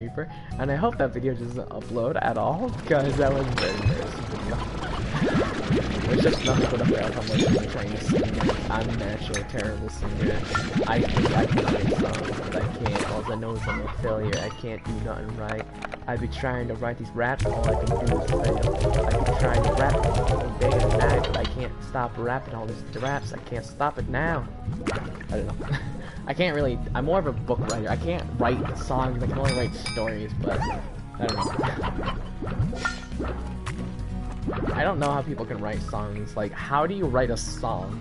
Reaper, and I hope that video doesn't upload at all, because that was very embarrassing video. There's just nothing but a fail from like trying to sing. I'm naturally a terrible singer. I think I can write songs, but I can't. All I know is I'm a failure. I can't do nothing right. I've been trying to write these raps, all I can do is fail. I've been trying to rap all day and night, but I can't stop rapping all these raps. I can't stop it now. I don't know. I can't really, I'm more of a book writer. I can't write songs, I can only write stories, but I don't know. I don't know how people can write songs. Like, how do you write a song?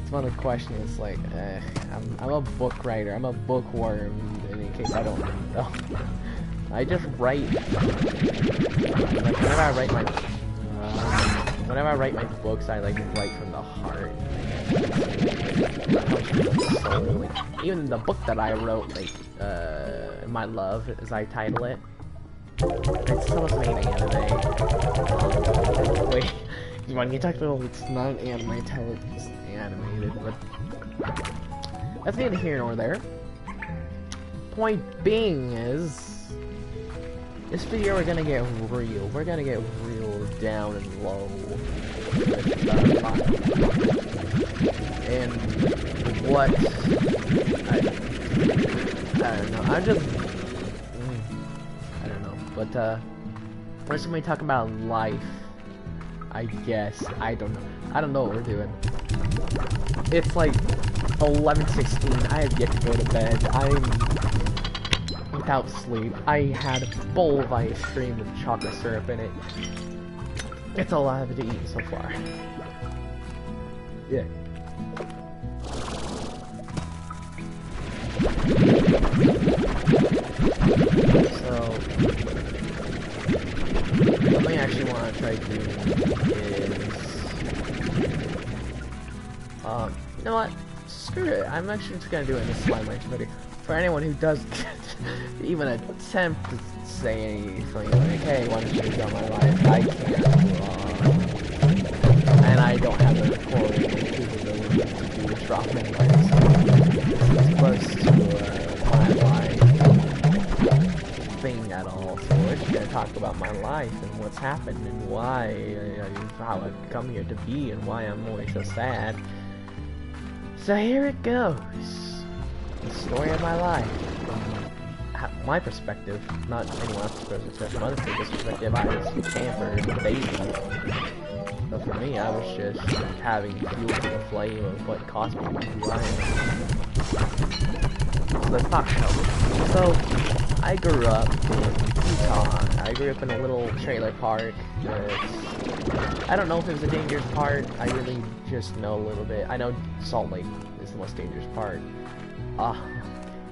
It's one of the questions. Like, I'm a book writer, I'm a bookworm, in case I don't know. I just write, like, whenever I write my books, I like write from the heart. Even the book that I wrote, like, My Love, as I title it, it's still made an anime. Wait, when you talk about it's not an anime title, it's animated, but that's neither here nor there. Point being is, this video we're gonna get real. We're gonna get real down and low. And what I don't know. I don't know. But we're just gonna be talking about life. I guess. I don't know what we're doing. It's like 11:16. I have yet to go to bed. I'm without sleep. I had a bowl of ice cream with chocolate syrup in it. It's all I have to eat so far. Yeah. So, something I actually want to try doing is, you know what? Screw it. I'm actually just gonna do it in this slime range video. For anyone who does even attempt to say anything like, hey, why don't you go my life? I can't, and I don't have the recording capability to do a drop in it's close to my life thing at all. So we're just gonna talk about my life and what's happened and why, how I've come here to be and why I'm always so sad. So here it goes. The story of my life, from my perspective, not anyone else's perspective, from other people's perspective. I was pampered, baby. But for me, I was just having fuel to the flame of what caused me to be who I am. So let's talk about it. So, I grew up in Utah. I grew up in a little trailer park. I don't know if it was a dangerous part. I really just know a little bit. I know Salt Lake is the most dangerous part.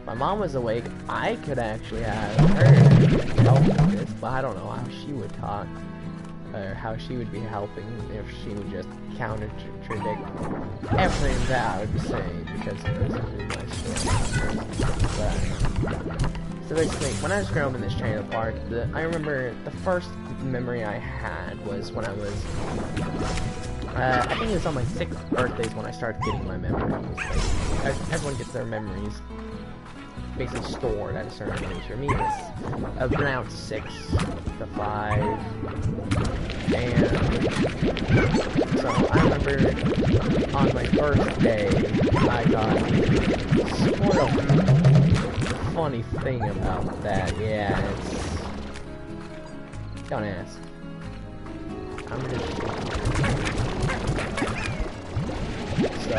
My mom was awake. I could actually have her help with this, but I don't know how she would talk, or how she would be helping if she would just contradict everything that I would be saying, because this is my story. So basically, when I was growing up in this trailer park, I remember the first memory I had was when I was, I think it was on my 6th birthdays when I started getting my memories. Like, everyone gets their memories basically stored at a certain age. For me, it's around 6 to 5. And so I remember on my birthday, I got sort of funny thing about that. Yeah, it's... Don't ask. I'm just... So,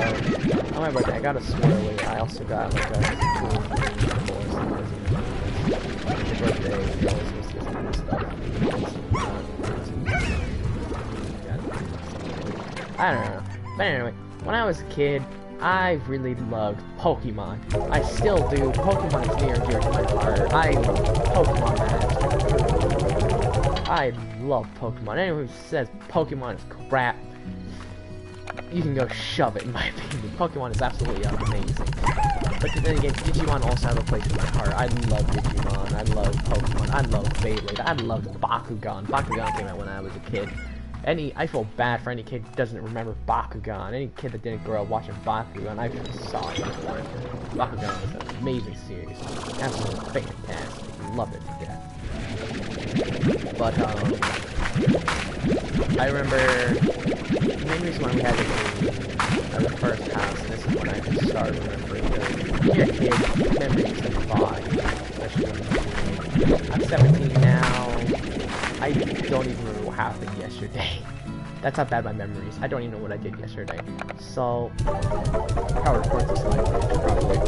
on my birthday, I got a swirly. I also got like a cool birthday, you always miss this kind of stuff. I don't know. But anyway, when I was a kid, I really loved Pokemon. I still do. Pokemon is near and dear to my heart. I love Pokemon, man. I love Pokemon. Anyone who says Pokemon is crap, you can go shove it, in my opinion. Pokemon is absolutely amazing. But then again, Digimon also have a place in my heart. I love Digimon, I love Pokemon, I love Beyblade, I love Bakugan. Bakugan came out when I was a kid. I feel bad for any kid who doesn't remember Bakugan. Any kid that didn't grow up watching Bakugan, I feel sorry for it. Bakugan was an amazing series. Absolutely fantastic. love it. Yeah. But I remember the main reason why we had to move the first house, and this is when I just started remembering when you're a kid, memories of fog, especially when I'm 17 now. I don't even remember what happened yesterday. That's how bad my memory is. I don't even know what I did yesterday. So, I'll record this later, probably.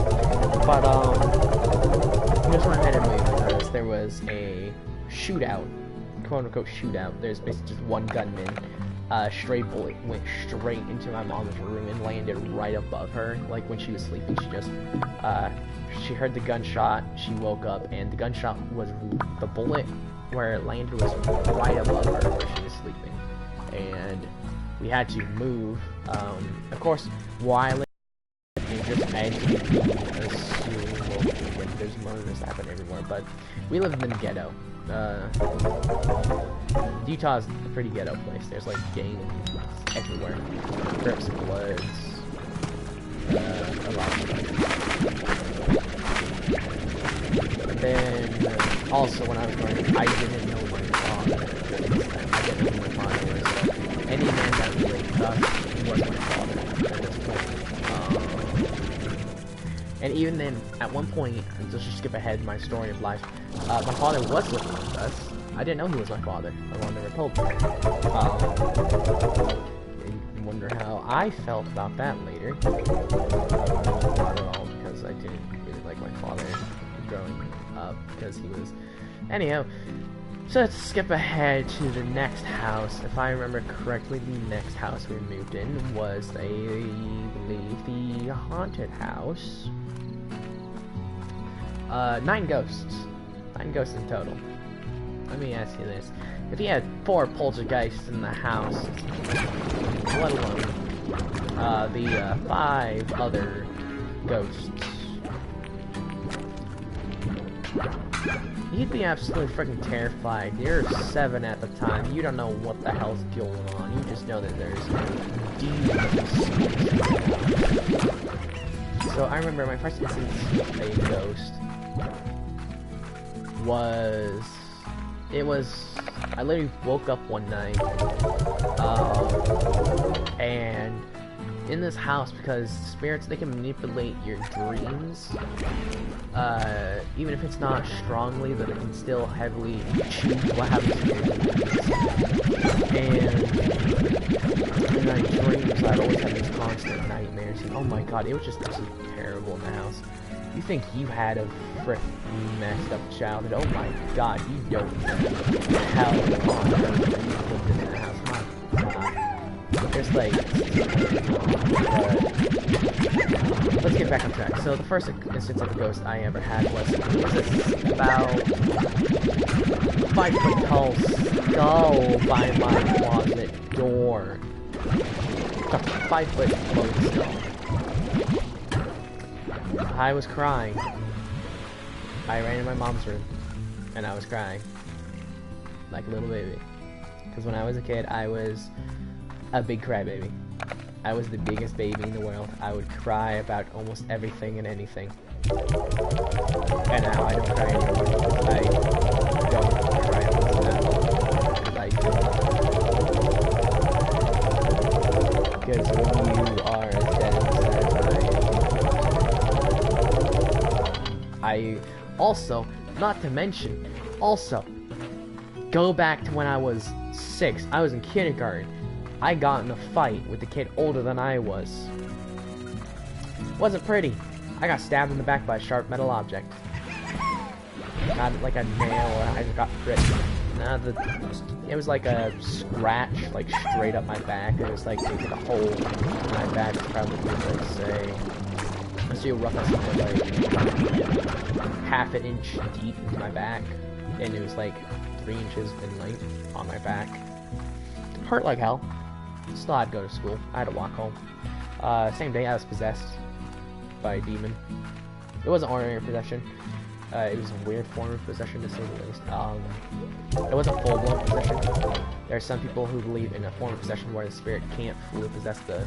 But, I just went ahead and moved because there was a shootout, quote-unquote shootout. There's basically just one gunman. Stray bullet went straight into my mom's room and landed right above her. Like, when she was sleeping, she heard the gunshot, she woke up, and the gunshot was, the bullet where it landed was right above her where she was sleeping. And we had to move. Of course, while just as you can assume, well, again, there's murders that happen everywhere, but we live in the ghetto. Utah's a pretty ghetto place. There's like gangs everywhere, Crips and Bloods, a lot of stuff. And then also when I was growing up, I didn't know my father. I didn't know who my father was. So any man that raped us was my father at this point. And even then, at one point, let's just skip ahead in my story of life, my father was living with us. I didn't know he was my father. My mom never told me. You wonder how I felt about that later. I don't know not at all, because I didn't really like my father growing up, because he was... Anyhow, so let's skip ahead to the next house. If I remember correctly, the next house we moved in was, I believe, the haunted house. 9 ghosts. 9 ghosts in total. Let me ask you this. If you had 4 poltergeists in the house, let alone the 5 other ghosts, you'd be absolutely freaking terrified. You're 7 at the time. You don't know what the hell's going on. You just know that there's demons. So I remember my first instance of a ghost was... I literally woke up one night, and in this house, because spirits, they can manipulate your dreams, even if it's not strongly, but it can still heavily choose what happens to your dreams. And in my dreams, I'd always have these constant nightmares, and oh my god, it was just absolutely terrible in the house. You think you had a frick messed up childhood? Oh my god, you don't know how long you lived in that house. My god. There's like... let's get back on track. So the first instance of a ghost I ever had was about 5 foot tall skull by my closet door. A 5 foot floating skull. I was crying. I ran in my mom's room, and I was crying. Like a little baby. Because when I was a kid, I was a big crybaby. I was the biggest baby in the world. I would cry about almost everything and anything. And now I don't cry anymore. I don't cry almost at all. Because I do not. Because when you are as dead as I also, not to mention, also, go back to when I was 6. I was in kindergarten. I got in a fight with a kid older than I was. Wasn't pretty. I got stabbed in the back by a sharp metal object. Not like a nail or I got pricked. Nah, it was like a scratch, like straight up my back. It was like a hole in my back. Probably like say, let's see, rough estimate, like half an inch deep into my back, and it was like 3 inches in length on my back. Hurt like hell. Still had to go to school. I had to walk home. Same day I was possessed by a demon. It wasn't ordinary possession. It was a weird form of possession, to say the least. It wasn't full-blown possession. There are some people who believe in a form of possession where the spirit can't fully possess the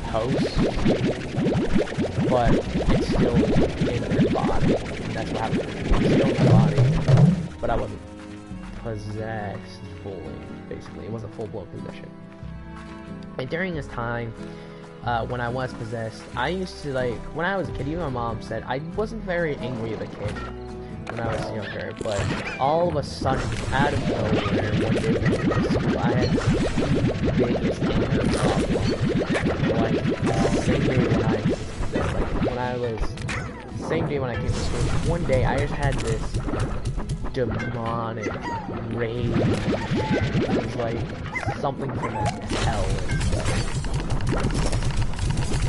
host, but it's still in their body. And that's what happens. It's still in the body. but I wasn't possessed fully, basically. It wasn't full-blown possession. And during this time, when I was possessed, I used to, like, when I was a kid, even my mom said, I wasn't very angry of a kid when I was younger, but all of a sudden, out of nowhere, one day when I went to school, I had the biggest anger problem. Like, same day when I came to school, one day I just had this demonic rage. It was like something from hell and stuff.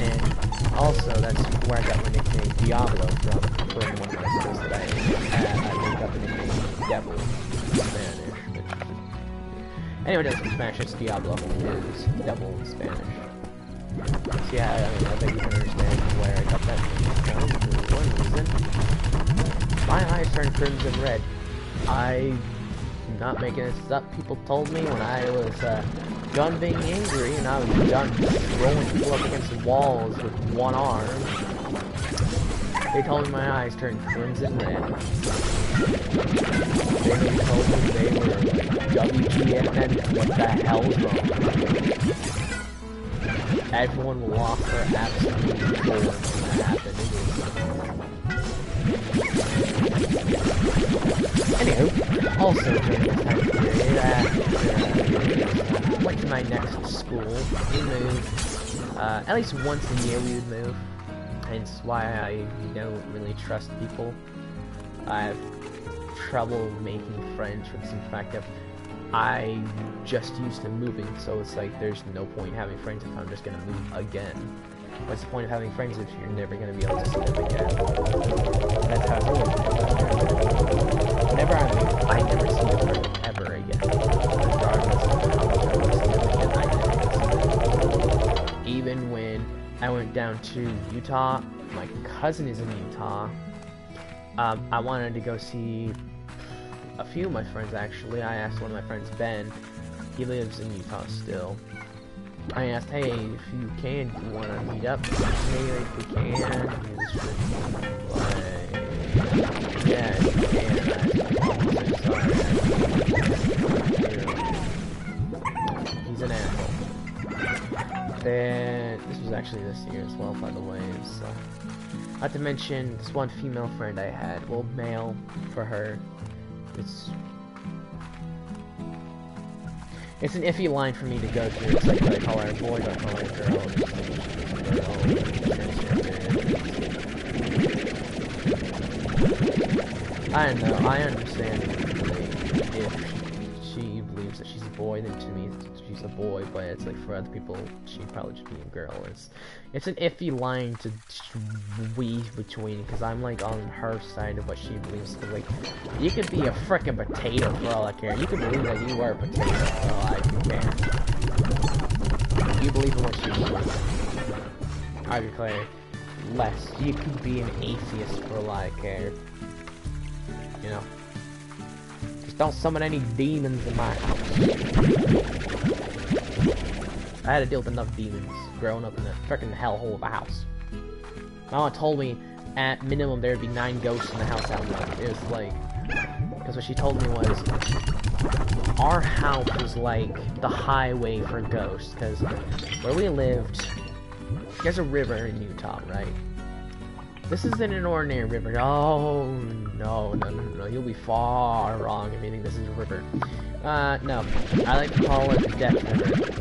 And also, that's where I got my nickname Diablo from one of my schools that I made up the nickname Devil in Spanish. Anyway, that's in Spanish, it's Diablo, is Devil in Spanish. So yeah, I mean, I bet you can understand where I got that from. For one reason, my eyes turned crimson red. I'm not making this up. People told me when I was done being angry and I was done rolling people up against the walls with one arm, they told me my eyes turned crimson red. They told me they were WTF, what the hell's wrong? Everyone lost their absolute cool when that happened. Anywho, also during this time period, went to my next school. We moved. At least once a year we would move. Hence why I don't really trust people. I have trouble making friends for the simple fact of I'm just used to moving, so it's like there's no point having friends if I'm just gonna move again. What's the point of having friends if you're never gonna be able to see them again? That's how it's always been. Whenever I move, I never see the friend ever again. Regardless of how much I want to see them again, I never see them. Even when I went down to Utah, my cousin is in Utah. I wanted to go see a few of my friends, actually. I asked one of my friends, Ben. He lives in Utah still. I asked, hey, if you can, do you want to meet up? Hey, if we can. He was just like, yeah, if you can. He's an asshole. Then, this was actually this year as well, by the way. So, not to mention this one female friend I had. Well, male for her. It's an iffy line for me to go through. It's like, do I call her a boy, do I call her a girl? I don't know, I understand if she believes that she's a boy, then to me she's a boy, but it's like for other people, she'd probably just be a girl. It's an iffy line to weave between, because I'm like on her side of what she believes. Like, you could be a frickin' potato for all I care. You could believe that you are a potato for all I care. You believe in what she believes. I declare less. You could be an atheist for all I care. You know? Just don't summon any demons in my house. I had to deal with enough demons growing up in a frickin' hellhole of a house. My mom told me at minimum there would be 9 ghosts in the house that night. It was like, because what she told me was, our house was like the highway for ghosts, because where we lived, there's a river in Utah, right? This isn't an ordinary river. Oh, no, you'll be far wrong if you think this is a river. No, I like to call it the Death River.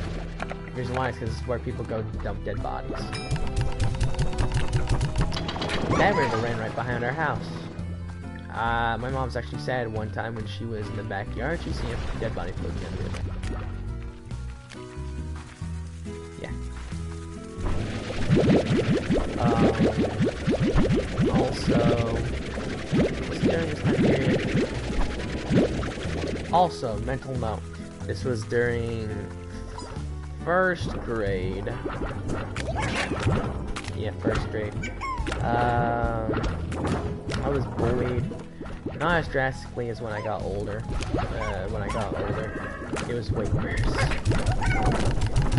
The reason why is because it's where people go to dump dead bodies. That river ran right behind our house. My mom's actually said one time when she was in the backyard, she seen a dead body floating under it. Yeah. Also, during this time period. Also, mental note. This was during 1st grade. Yeah, 1st grade. I was bullied. Not as drastically as when I got older. It was way worse.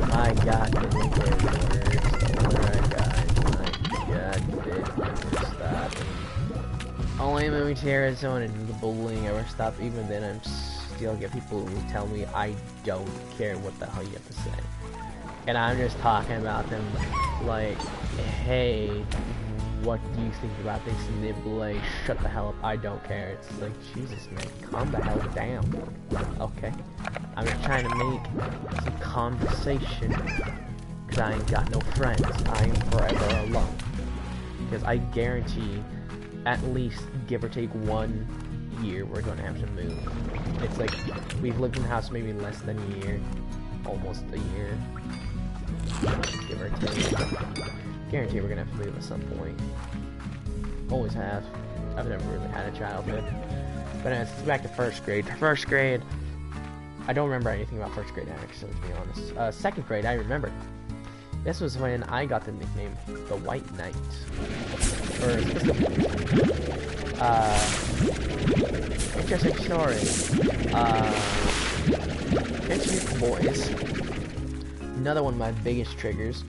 My God, it was way worse. The older I got, my God, did stop. only moving to Arizona and the bullying ever stop. Even then, I'm still get people who tell me I don't care what the hell you have to say. And I'm just talking about them like, hey, what do you think about this? And they'd be like, shut the hell up, I don't care. It's like, Jesus, man, calm the hell down. Okay? I'm just trying to make some conversation, because I ain't got no friends. I am forever alone. Because I guarantee, at least, give or take 1 year, we're going to have to move. It's like, we've lived in the house maybe less than a year. Almost a year. Give or take. Guarantee we're gonna have to move at some point. Always have. I've never really had a childhood. But anyways, let's go back to first grade. First grade, I don't remember anything about first grade actually, to be honest. Second grade, I remember. This was when I got the nickname the White Knight. Or interesting story. Interesting boys. Another one of my biggest triggers.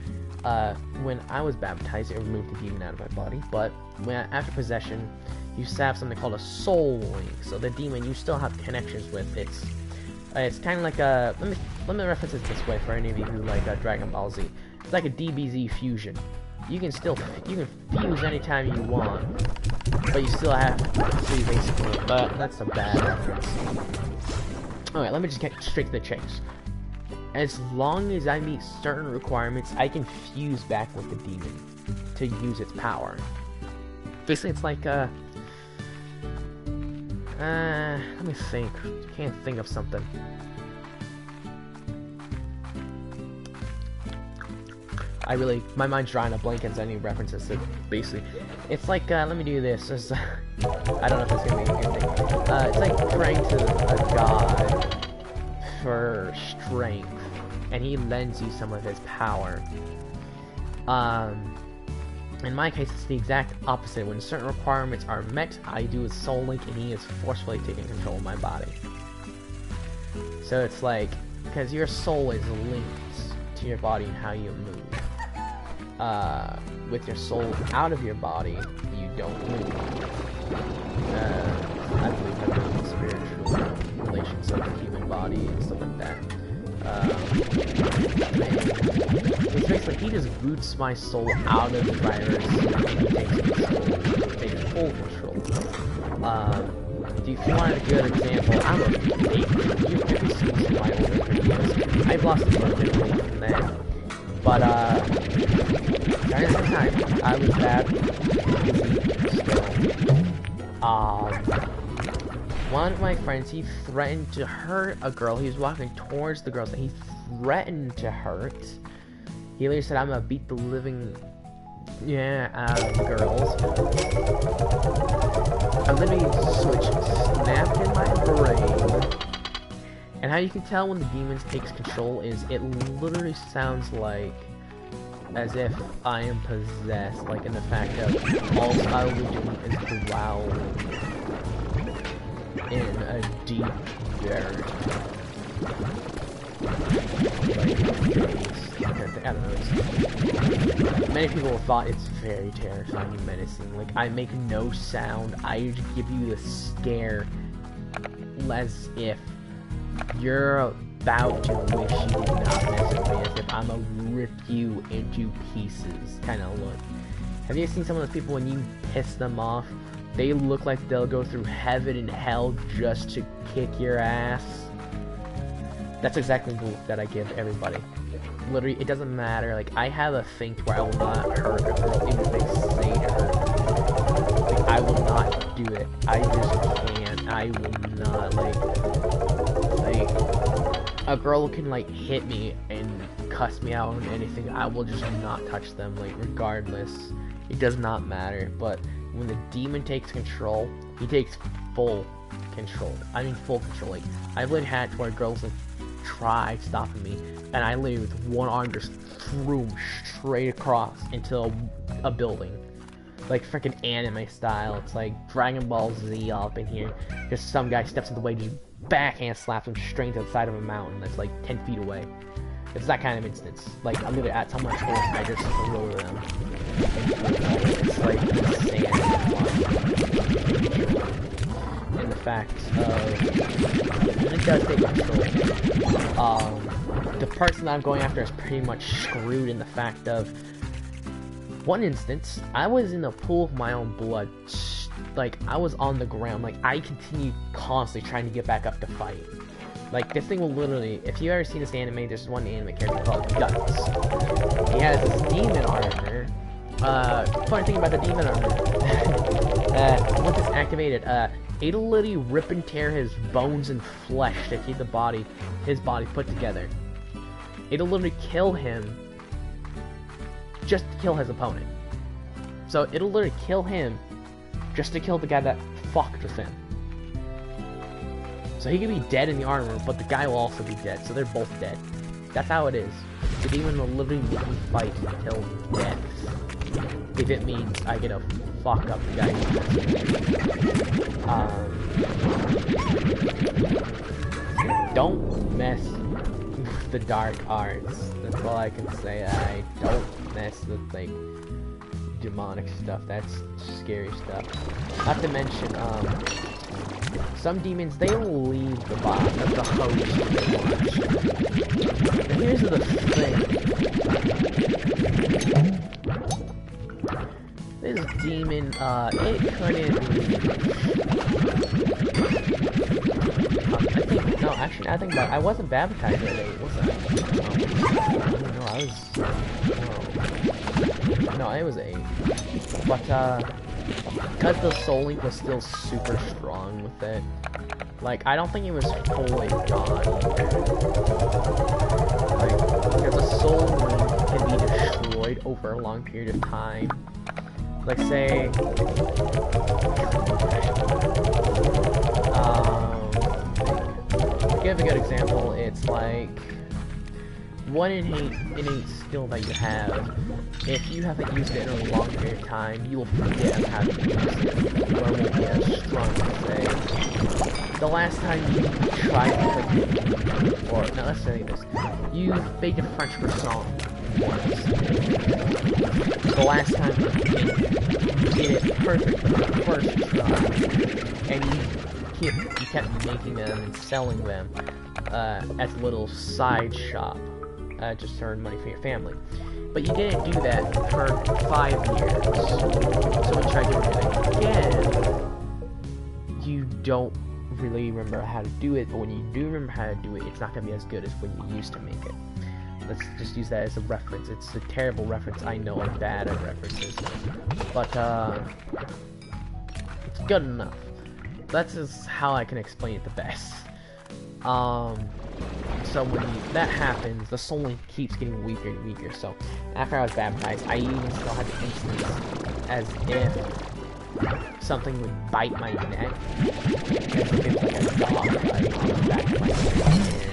When I was baptized, it removed the demon out of my body, but after possession, you have something called a soul link. So the demon you still have connections with. It's kind of like a let me reference it this way for any of you who like Dragon Ball Z. It's like a DBZ fusion. You can fuse anytime you want, but you still have to see basically. But that's a bad reference. All right, let me just get straight to the chase. As long as I meet certain requirements, I can fuse back with the demon to use its power. Basically, it's like, let me think. Can't think of something. My mind's drawing a blank as any references to basically. It's like, let me do this. I don't know if it's gonna be a good thing. It's like praying to a god for strength, and he lends you some of his power. In my case, it's the exact opposite. When certain requirements are met, I do his soul link, and he is forcefully taking control of my body. So it's like, because your soul is linked to your body and how you move. With your soul out of your body, you don't move. I believe that there's spiritual relations of the human body and stuff like that. It's basically, he just boots my soul out of the virus and takes full control. If you want a good example, I'm a baby. You've maybe seen some of my older videos. I've lost a little bit of weight from that. But, during the time, I was bad. One of my friends, he threatened to hurt a girl. He was walking towards the girls that he threatened to hurt. He literally said, I'm gonna beat the living out of the girls. I literally switch snapped in my brain. And how you can tell when the demon takes control is it literally sounds like as if I am possessed, like in the fact that all I will be doing is growling in a deep barrage. I don't know. Many people have thought it's very terrifying and menacing. Like, I make no sound. I just give you the scare as if you're about to wish you did not mess with me, as if I'm gonna rip you into pieces kind of look. Have you seen some of those people when you piss them off? They look like they'll go through heaven and hell just to kick your ass. That's exactly the look that I give everybody. Literally, it doesn't matter. Like, I have a thing where I will not hurt a girl even if they say to hurt. Like, I will not do it. I just can't. I will not. Like, a girl can, like, hit me and cuss me out and anything. I will just not touch them, like, regardless. It does not matter. But when the demon takes control, he takes full control. I mean, full control. Like, I've literally had to where girls, like, try stopping me, and I literally with one arm just threw him straight across into a building. Like freaking anime style. It's like Dragon Ball Z all up in here. Just some guy steps in the way, just backhand slaps him straight to the side of a mountain that's like 10 feet away. It's that kind of instance. Like, I'm literally at someone's force, I just throw them. It's like insane. in the fact of it does take control. The person that I'm going after is pretty much screwed in the fact of one instance, I was in a pool of my own blood. Like, I was on the ground. Like, I continued constantly trying to get back up to fight. Like, this thing will literally, if you've ever seen this anime, there's one anime character called Guts. He has this demon armor. Funny thing about the demon armor, once it's activated, it'll literally rip and tear his bones and flesh to keep his body put together. It'll literally kill him just to kill his opponent. So it'll literally kill him just to kill the guy that fucked with him. So he could be dead in the armor, but the guy will also be dead, so they're both dead. That's how it is. The demon will literally make me fight until death. If it means I get to fuck up the guy. Don't mess with the dark arts. That's all I can say. I don't mess with, like, demonic stuff. That's scary stuff. Not to mention, some demons, they will leave the host. And here's the thing. This demon, it couldn't I think about it, I wasn't baptized at 8, was I? No, it was 8. But, because the Soul Link was still super strong with it, like, I don't think it was fully gone either. Like, because the Soul Link can be destroyed over a long period of time. Like, say, to give a good example, it's like, one innate skill that you have, if you haven't used it in a long period of time, you will forget how to use it, or it won't be as strong as, say, the last time you tried to cook, or, no, let's say this, you baked a French croissant once. The last time you did it perfect for the first try, and you kept making them and selling them as a little side shop, just to earn money for your family. But you didn't do that for 5 years. So when you try doing it again, you don't really remember how to do it, but when you do remember how to do it, it's not going to be as good as when you used to make it. Let's just use that as a reference. It's a terrible reference. I know I'm bad at references. But, it's good enough. That's just how I can explain it the best. So when that happens, the Soul Link keeps getting weaker and weaker. So after I was baptized, I even still had the instance as if something would bite my neck, as if it was like a dog bite on the back of my neck.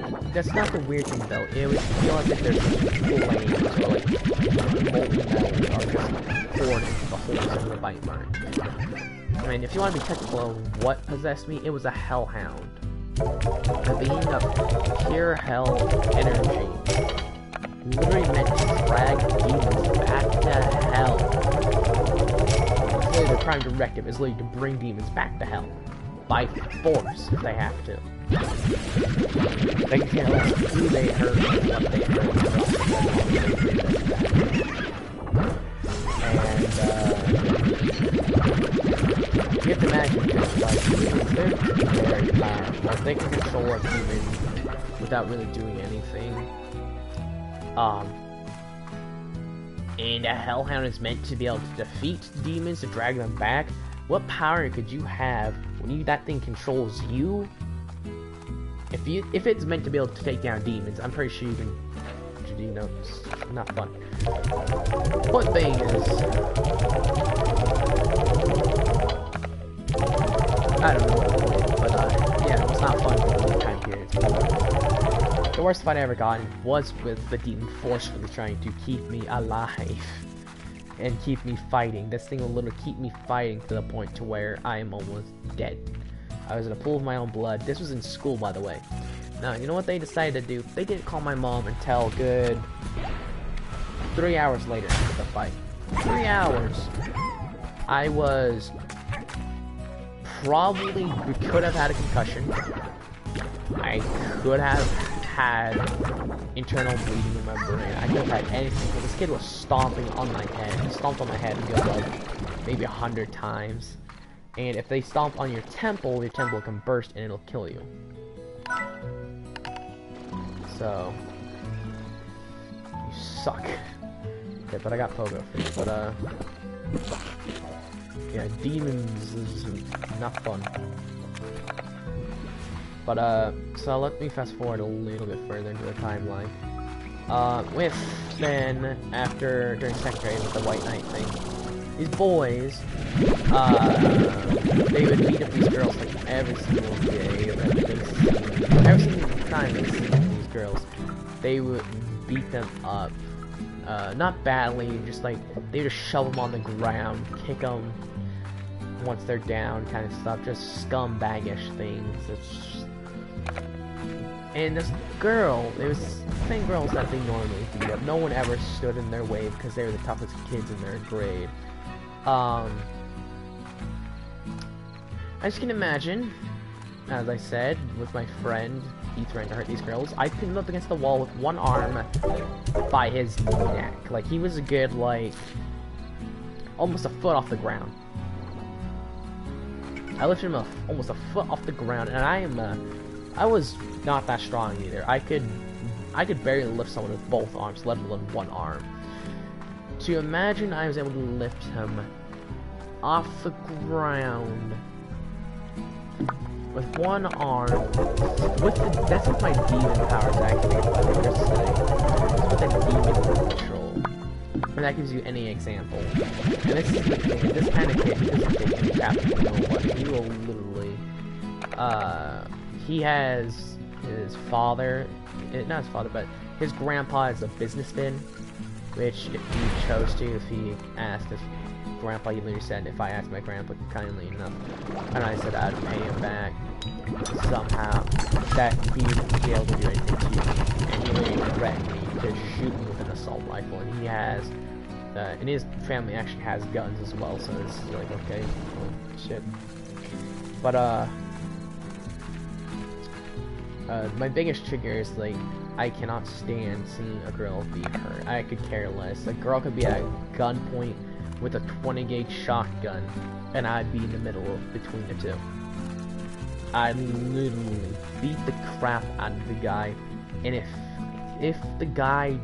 And that's not the weird thing though. It would feel as if there's flames or like molten metal are just poured into the holes of the bite mark. I mean, if you want to be technical on what possessed me, it was a hellhound. The being of pure hell energy, literally meant to drag demons back to hell. It's literally their prime directive is literally to bring demons back to hell. By force, if they have to. They can't let who they hurt or what they hurt. And, you have to imagine just like, they're very powerful. Like, they can control a human without really doing anything. And a Hellhound is meant to be able to defeat demons, to drag them back. What power could you have when that thing controls you? If it's meant to be able to take down demons, I'm pretty sure you can, you know, it's not fun. One thing is, I don't know what it is, but yeah, it's not fun for the time periods. The worst fight I ever got was with the demon forcefully trying to keep me alive and keep me fighting. This thing will literally keep me fighting to the point to where I am almost dead. I was in a pool of my own blood. This was in school, by the way. Now, you know what they decided to do? They didn't call my mom until good 3 hours later of the fight. 3 hours. I was probably could have had a concussion. I could have had internal bleeding in my brain. I could have had anything. But this kid was stomping on my head. He stomped on my head like maybe 100 times. And if they stomp on your temple can burst and it'll kill you. So you suck. Okay, but I got Pogo for you. But yeah, demons is not fun. But so let me fast forward a little bit further into the timeline. Then during second grade with the White Knight thing, these boys, they would beat up these girls like every single day that they see. Every single time they see these girls, they would beat them up. Not badly, just like, they just shove them on the ground, kick them once they're down, kind of stuff, just scumbaggish things. And this girl, it was the same girls that they normally beat up. No one ever stood in their way because they were the toughest kids in their grade. I just can imagine, as I said, with my friend, he threatened to hurt these girls. I pinned him up against the wall with one arm by his neck. Like, he was a good, like, almost a foot off the ground. I lifted him almost a foot off the ground, and I was not that strong either. I could barely lift someone with both arms, let alone one arm. To imagine I was able to lift him off the ground with one arm, that's with my demon powers actually, with a demon control. And that gives you any example. And this is the thing, this kind of kid, he doesn't take any crap from nobody. He will literally, he has his father, not his father, but his grandpa is a businessman, which if he chose to, if he asked his grandpa, he literally said, if I asked my grandpa kindly enough, and I said I'd pay him back somehow, that he would be able to do anything to you. And he literally threatened me to shoot me with an assault rifle, and he has, and his family actually has guns as well, so it's like, okay, well, shit. But, my biggest trigger is, like, I cannot stand seeing a girl be hurt. I could care less. A girl could be at gunpoint with a 20 gauge shotgun, and I'd be in the middle between the two. I'd literally beat the crap out of the guy, and if the guy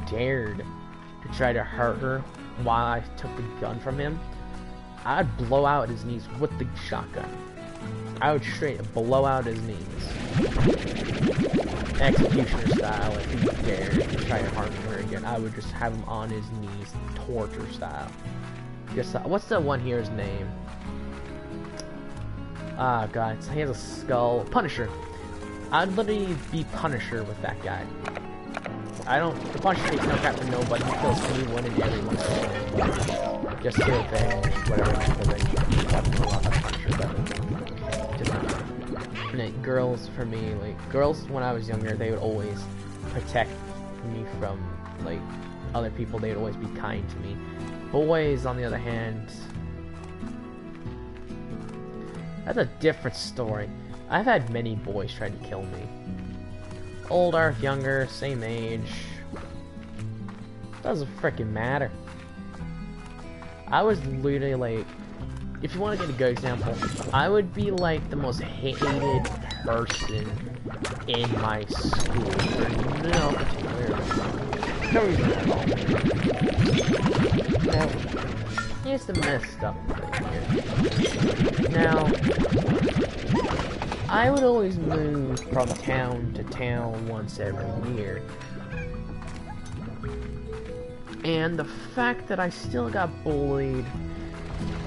dared to try to hurt her while I took the gun from him, I'd blow out his knees with the shotgun. I would straight blow out his knees. Executioner style, if he dared to try to harm her again, I would just have him on his knees, torture style. Just, what's the one here's name? Ah, God, he has a skull. Punisher. I'd literally be Punisher with that guy. The Punisher takes no crap from nobody, he kills anyone and everyone. Just to avenge whatever revenge. I don't know about that Punisher, but just not. And girls, for me, like, girls when I was younger, they would always protect me from, like, other people. They would always be kind to me. Boys, on the other hand, that's a different story. I've had many boys try to kill me. Older, younger, same age. Doesn't freaking matter. I was literally like, if you want to get a good example, I would be like the most hated person in my school for no particular reason. No reason at all. Now, here's the messed up thing here. Now, I would always move from town to town once every year. And the fact that I still got bullied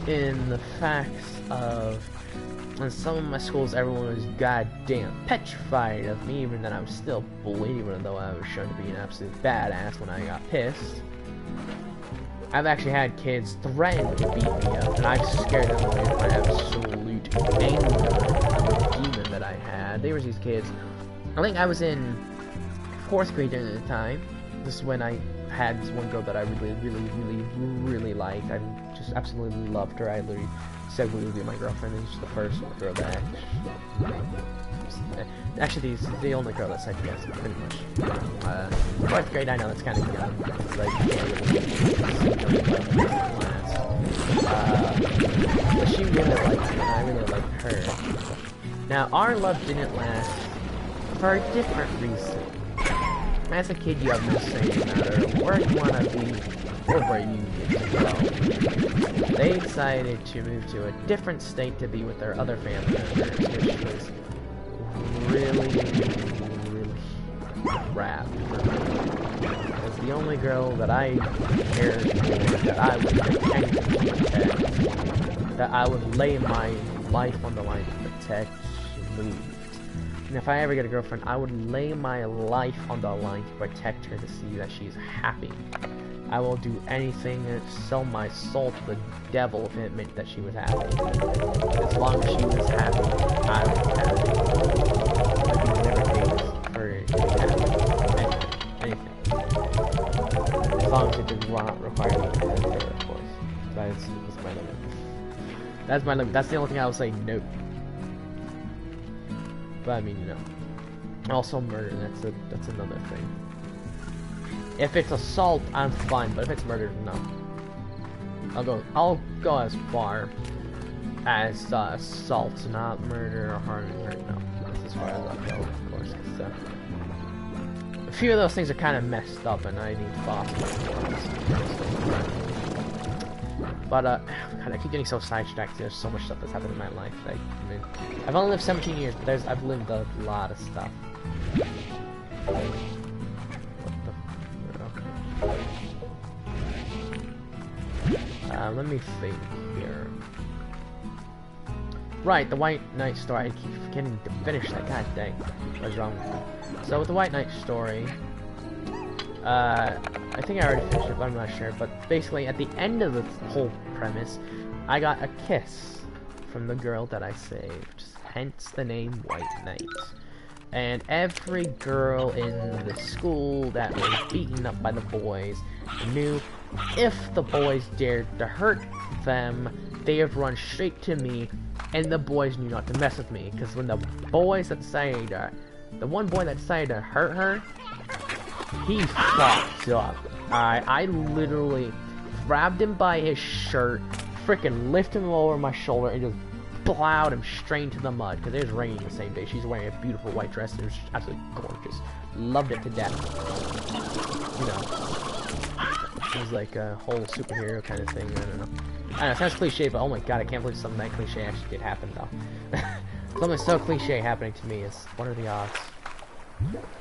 in the facts of, in some of my schools, everyone was goddamn petrified of me, even then I was still bullied, even though I was shown to be an absolute badass when I got pissed. I've actually had kids threaten to beat me up, and I've scared them away with my absolute anger of the demon that I had. There was these kids, I think I was in 4th grade during the time. This is when I had this one girl that I really liked. I just absolutely loved her. I literally said we would be my girlfriend, and she's the first girl that actually she's the only girl that said yes, pretty much. 4th grade, I know it's kind of young. It's like, but she really liked me, and I really liked her. Now, our love didn't last for a different reason. As a kid, you have no say no matter where you want to be or where you get to go. They decided to move to a different state to be with their other family members, which was really crap for me. As the only girl that I cared for, that I would do anything to protect, that I would lay my life on the line to protect, she moved. And if I ever get a girlfriend, I would lay my life on the line to protect her, to see that she's happy. I will do anything and sell my soul to the devil if it meant that she was happy. As long as she was happy, I was happy. I do whatever it takes for her to be happy. Anything. As long as it does not require me to hurt her, of course. That's my limit. That's my limit. That's the only thing I will say no. But I mean, you know. Also murder, that's another thing. If it's assault, I'm fine, but if it's murder, no. I'll go as far as assault, not murder or harm and hurt, no. That's as far as I'll go, of course. A few of those things are kind of messed up, and I need foster. But, God, I keep getting so sidetracked. There's so much stuff that's happened in my life. Like, I mean, I've only lived 17 years, but I've lived a lot of stuff. Let me think here. Right, the White Knight story. I keep forgetting to finish that. God dang. What's wrong with me? So, with the White Knight story, I think I already finished it, but I'm not sure. But basically, at the end of the whole premise, I got a kiss from the girl that I saved. Hence the name White Knight. And every girl in the school that was beaten up by the boys knew if the boys dared to hurt them, they would run straight to me, and the boys knew not to mess with me. Because when the boys that decided, the one boy that decided to hurt her, he fucked up. I literally grabbed him by his shirt, freaking lifted him over my shoulder, and just plowed him straight into the mud, because it was raining the same day. She's wearing a beautiful white dress, and it was absolutely gorgeous. Loved it to death. You know, it was like a whole superhero kind of thing. I don't know, it sounds cliche, but oh my god, I can't believe something that cliche actually did happen, though. Something so cliche happening to me is, what are the odds?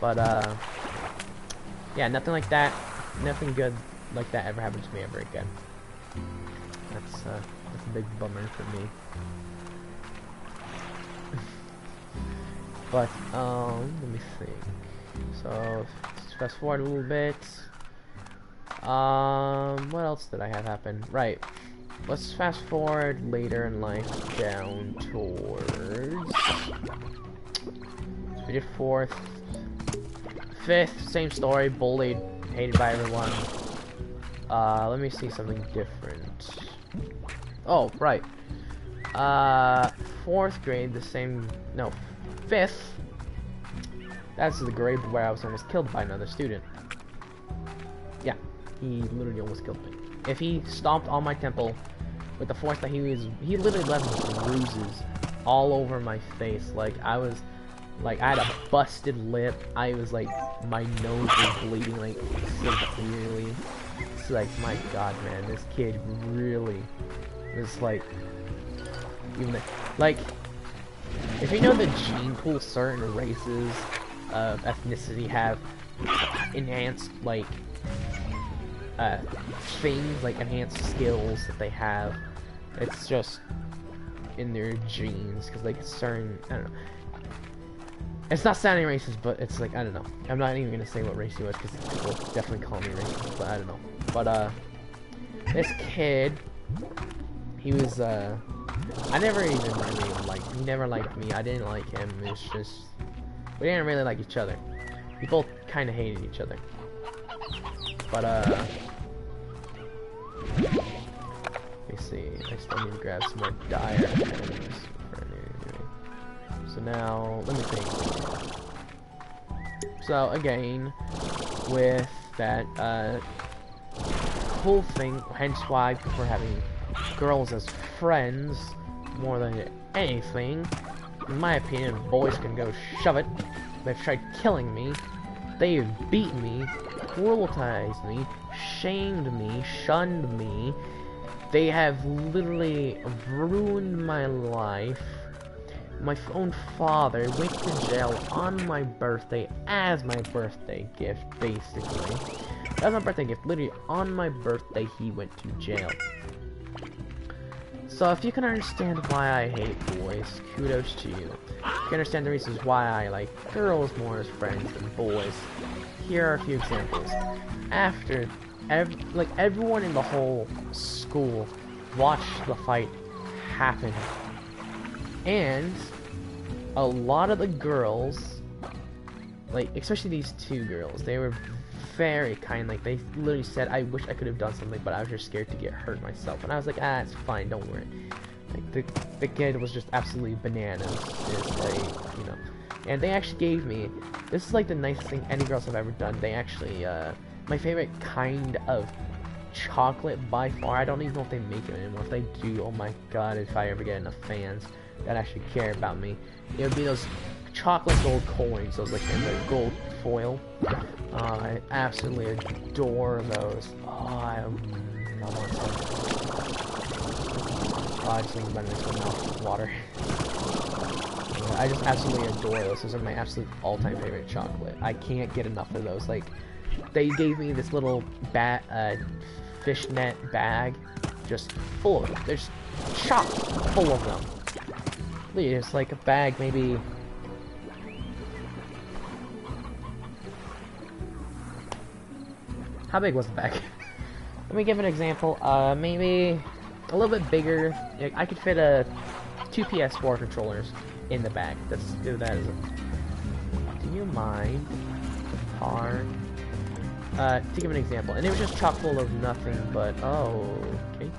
But, yeah, nothing like that, nothing good like that ever happened to me ever again. That's a big bummer for me. But, let me think. So, let's fast forward a little bit. What else did I have happen? Right. Let's fast forward later in life down towards... So we did 4th. 5th, same story, bullied, hated by everyone. Let me see something different. Oh, right. 4th grade, the same... No, 5th. That's the grade where I was almost killed by another student. Yeah, he literally almost killed me. If he stomped on my temple with the force that he literally left bruises all over my face. Like, I had a busted lip. I was like, my nose was bleeding like severely. It's like, my god, man, this kid really was like, even like, if you know the gene pool, certain races of ethnicity have enhanced like things, like enhanced skills that they have. It's just in their genes, because like certain, I don't know. It's not sounding racist, but it's like, I don't know. I'm not even gonna say what race he was, because people definitely call me racist, but I don't know. But this kid, he was I never even really liked. He never liked me. I didn't like him. It's just we didn't really like each other. We both kind of hated each other. But Let me see. I still need to grab some more dire items. So now, let me think. So again, with that whole thing, hence why people are having girls as friends more than anything. In my opinion, boys can go shove it. They've tried killing me. They've beaten me, brutalized me, shamed me, shunned me. They have literally ruined my life. My own father went to jail on my birthday as my birthday gift, basically. That was my birthday gift. Literally, on my birthday, he went to jail. So, if you can understand why I hate boys, kudos to you. If you can understand the reasons why I like girls more as friends than boys, here are a few examples. After, everyone in the whole school watched the fight happen. And a lot of the girls, like, especially these two girls, they were very kind. Like, they literally said, I wish I could have done something, but I was just scared to get hurt myself. And I was like, ah, it's fine, don't worry. Like, the kid was just absolutely bananas. It's like, you know. And they actually gave me, this is like the nicest thing any girls have ever done. They actually, my favorite kind of chocolate by far, I don't even know if they make it anymore. If they do, oh my god, if I ever get enough fans that actually care about me, it would be those chocolate gold coins, those like in the gold foil. I absolutely adore those. Oh, I want some. Oh, I just think about it makes my mouth water. I just absolutely adore those. Those are my absolute all-time favorite chocolate. I can't get enough of those. Like, they gave me this little fishnet bag, just full of them. There's chock full of them. It's like a bag, maybe. How big was the bag? Let me give an example. Maybe a little bit bigger. I could fit two PS4 controllers in the bag. Let's do that as a. Do you mind? Hard. To give an example, and it was just chock full of nothing but. Oh, okay.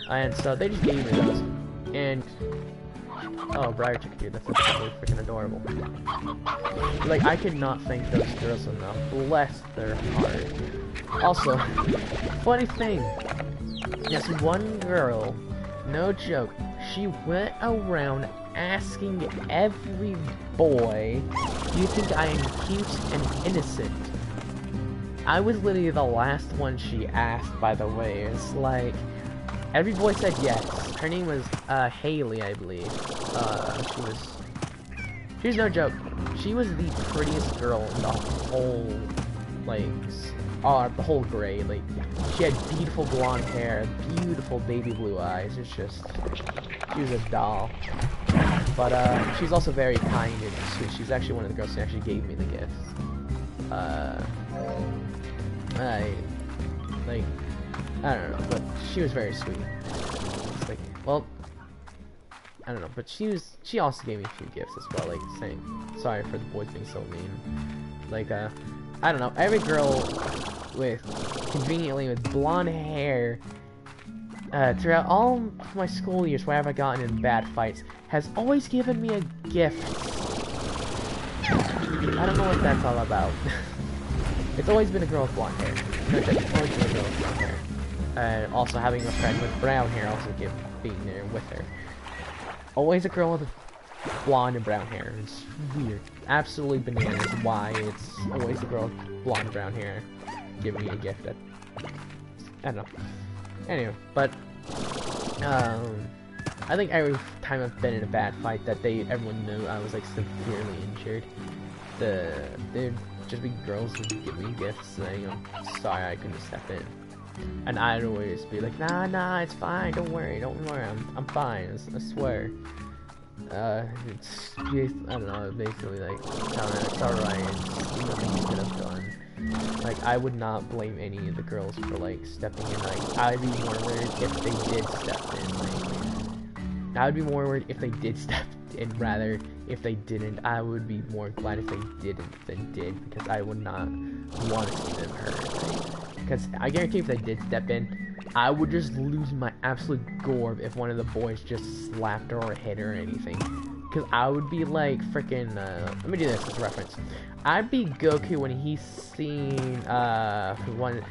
And so they just gave me those, and oh, Briar Chicken Dude, that's absolutely freaking adorable. Like, I could not thank those girls enough. Bless their heart. Also, funny thing, this one girl, no joke, she went around asking every boy, do you think I am cute and innocent? I was literally the last one she asked, by the way. It's like, every boy said yes. Her name was, Haley, I believe. She was no joke. She was the prettiest girl in the whole, like, the whole grade. Like, she had beautiful blonde hair, beautiful baby blue eyes. It's just, she was a doll. But, she's also very kind and sweet. She's actually one of the girls who actually gave me the gifts. I don't know, but she was very sweet. It's like, well, I don't know, but she also gave me a few gifts as well, like saying, sorry for the boys being so mean. Like, I don't know, every girl conveniently with blonde hair, throughout all of my school years where I've gotten in bad fights, has always given me a gift. I don't know what that's all about. It's always been a girl with blonde hair. No, it's always been a girl with blonde hair. Also having a friend with brown hair also being there with her. Always a girl with blonde and brown hair. It's weird. Absolutely bananas why it's always a girl with blonde and brown hair giving me a gift. I don't know. Anyway, but I think every time I've been in a bad fight that everyone knew I was like severely injured. There'd just be girls who give me gifts saying, sorry I couldn't step in. And I'd always be like, nah, it's fine, don't worry, I'm fine, I swear. I don't know, basically like, telling her it's alright, it's nothing you could have done. Like, I would not blame any of the girls for, like, stepping in. Like, I'd be more worried if they did step in. Like, I would be more worried if they did step in, rather, if they didn't. I would be more glad if they didn't than did, because I would not want to see them hurt. Like, because I guarantee if they did step in, I would just lose my absolute gorb if one of the boys just slapped her or hit her or anything. Because I would be like freaking, let me do this as a reference. I'd be Goku when he's seen,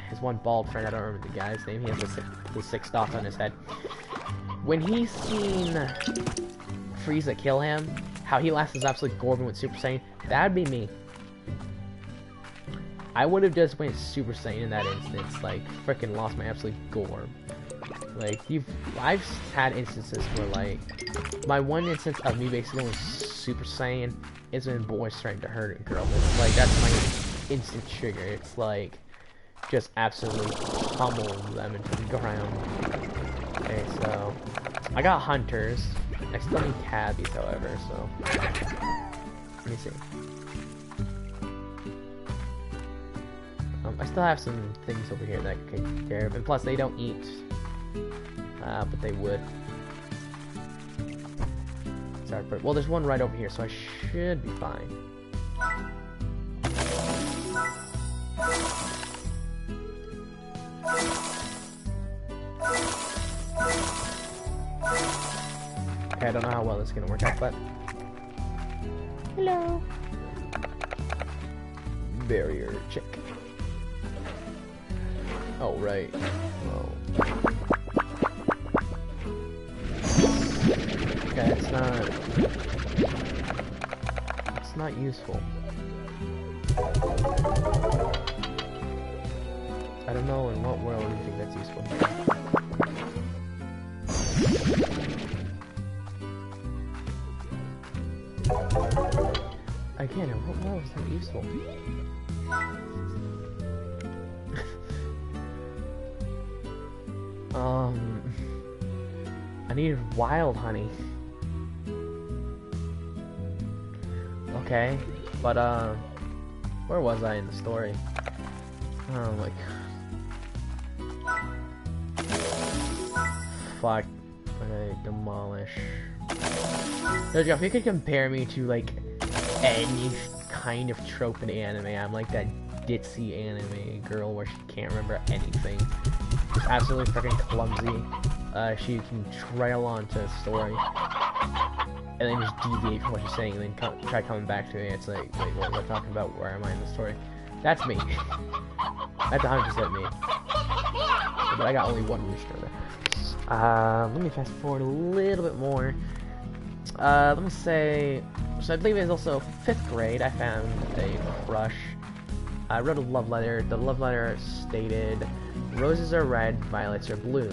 his one bald friend, I don't remember the guy's name, he has the six dots on his head. When he's seen Frieza kill him, how he lost his absolute gorb and went Super Saiyan, that'd be me. I would have just went Super Saiyan in that instance, like, freaking lost my absolute gorb. Like, I've had instances where, like, my one instance of me basically going Super Saiyan is when boys starting to hurt a girl. It's like, that's my instant trigger. It's like, just absolutely pummel them into the ground. Okay, so, I got hunters. I still need tabbies, however, so, let me see. I still have some things over here that I can take care of, and plus they don't eat, but they would. Sorry, but well, there's one right over here, so I should be fine. Okay, I don't know how well this is gonna work out, but hello, barrier check. Oh, right. Whoa. Okay, it's not useful. I don't know in what world you think that's useful. Again, in what world is that useful? I need wild honey. Okay, but where was I in the story? Oh my god. Fuck. Okay, demolish. There you go. If you could compare me to like any kind of trope in anime, I'm like that ditzy anime girl where she can't remember anything. She's absolutely freaking clumsy. She can trail onto a story and then just deviate from what she's saying and then try coming back to it. It's like, wait, what was I talking about? Where am I in the story? That's me. That's 100% me. But I got only one rooster there. Let me fast forward a little bit more. Let me say, so I believe it was also 5th grade. I found a crush. I wrote a love letter. The love letter stated, "Roses are red, violets are blue.